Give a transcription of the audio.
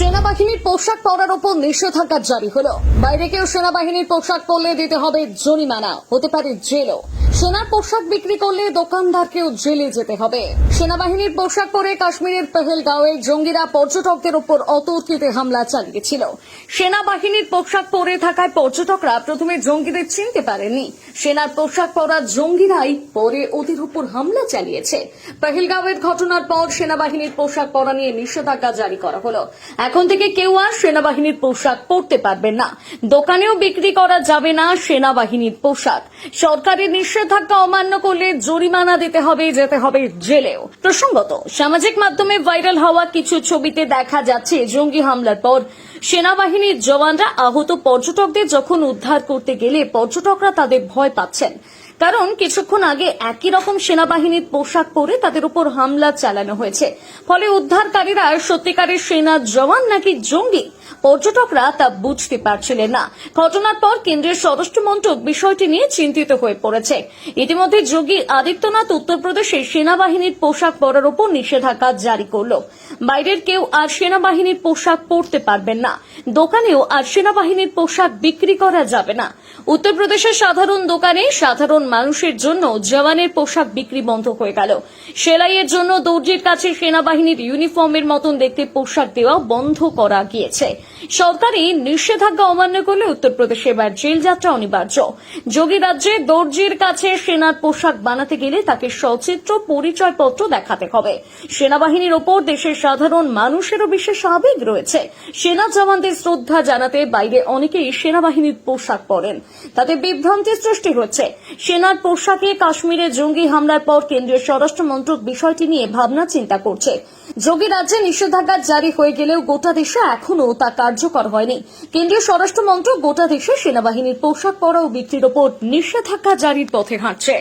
সেনাবাহিনীর পোশাক পরার ওপর নিষেধাজ্ঞা জারি হলো। বাইরে কেউ সেনাবাহিনীর পোশাক পরলে দিতে হবে জরিমানা, হতে পারে জেলও। সেনার পোশাক বিক্রি করলে দোকানদারকেও জেলে যেতে হবে। সেনাবাহিনীর পোশাক পরে কাশ্মীরের পেহেলগাঁওয়ে জঙ্গিরা পর্যটকদের ওপর অতর্কিতে হামলা চালিয়েছিল। সেনাবাহিনীর পোশাক পরে থাকায় পর্যটকরা প্রথমে জঙ্গিদের চিনতে পারেননি। সেনার পোশাক পরা জঙ্গিরাই পরে ওদের উপর হামলা চালিয়েছে। পেহেলগাঁওয়ের ঘটনার পর সেনাবাহিনীর পোশাক পরা নিয়ে নিষেধাজ্ঞা জারি করা হলো। এখন থেকে কেউ আর সেনাবাহিনীর পোশাক পরতে পারবেন না, দোকানেও বিক্রি করা যাবে না সেনাবাহিনীর পোশাক। সরকারের নিষেধাজ্ঞা অমান্য করলে জরিমানা দিতে হবে, যেতে হবে জেলেও। প্রসঙ্গত, সামাজিক মাধ্যমে ভাইরাল হওয়া কিছু ছবিতে দেখা যাচ্ছে জঙ্গি হামলার পর সেনাবাহিনীর জওয়ানরা আহত পর্যটকদের যখন উদ্ধার করতে গেলে পর্যটকরা তাদের ভয় পাচ্ছেন, কারণ কিছুক্ষণ আগে একই রকম সেনাবাহিনীর পোশাক পরে তাদের উপর হামলা চালানো হয়েছে। ফলে উদ্ধারকারীরা সত্যিকারের সেনা জওয়ান নাকি জঙ্গি, পর্যটকরা তা বুঝতে পারছিলেন না। ঘটনার পর কেন্দ্রীয় স্বরাষ্ট্র মন্ত্রক বিষয়টি নিয়ে চিন্তিত হয়ে পড়েছে। ইতিমধ্যে যোগী আদিত্যনাথ উত্তরপ্রদেশে সেনাবাহিনীর পোশাক পরার উপর নিষেধাজ্ঞা জারি করল। বাইরের কেউ আর সেনাবাহিনীর পোশাক পরতে পারবেন না, দোকানেও আর সেনাবাহিনীর পোশাক বিক্রি করা যাবে না। উত্তরপ্রদেশের সাধারণ দোকানে সাধারণ মানুষের জন্য জওয়ানের পোশাক বিক্রি বন্ধ হয়ে গেল। সেলাইয়ের জন্য দর্জির কাছে সেনাবাহিনীর ইউনিফর্মের মতন দেখতে পোশাক দেওয়া বন্ধ করা গিয়েছে। সরকারি নিষেধাজ্ঞা অমান্য করলে উত্তরপ্রদেশে এবার জেল যাত্রা অনিবার্য। যোগী রাজ্যে দর্জির কাছে সেনার পোশাক বানাতে গেলে তাকে সচিত্র পরিচয়পত্র দেখাতে হবে। সেনাবাহিনীর ওপর দেশের সাধারণ মানুষেরও বিশেষ আবেগ রয়েছে। সেনা জওয়ানদের শ্রদ্ধা জানাতে বাইরে অনেকেই সেনাবাহিনীর পোশাক পরেন, তাতে বিভ্রান্তির সৃষ্টি হচ্ছে। সেনার পোশাকে কাশ্মীরে জঙ্গি হামলার পর কেন্দ্রীয় স্বরাষ্ট্র মন্ত্রক বিষয়টি নিয়ে ভাবনা চিন্তা করছে। যোগী রাজ্যে নিষেধাজ্ঞা জারি হয়ে গেলেও গোটা দেশে এখনও তা কার্যকর হয়নি। কেন্দ্রীয় স্বরাষ্ট্র মন্ত্রক গোটা দেশে সেনাবাহিনীর পোশাক পরা ও বিক্রির ওপর নিষেধাজ্ঞা জারির পথে হাঁটছে।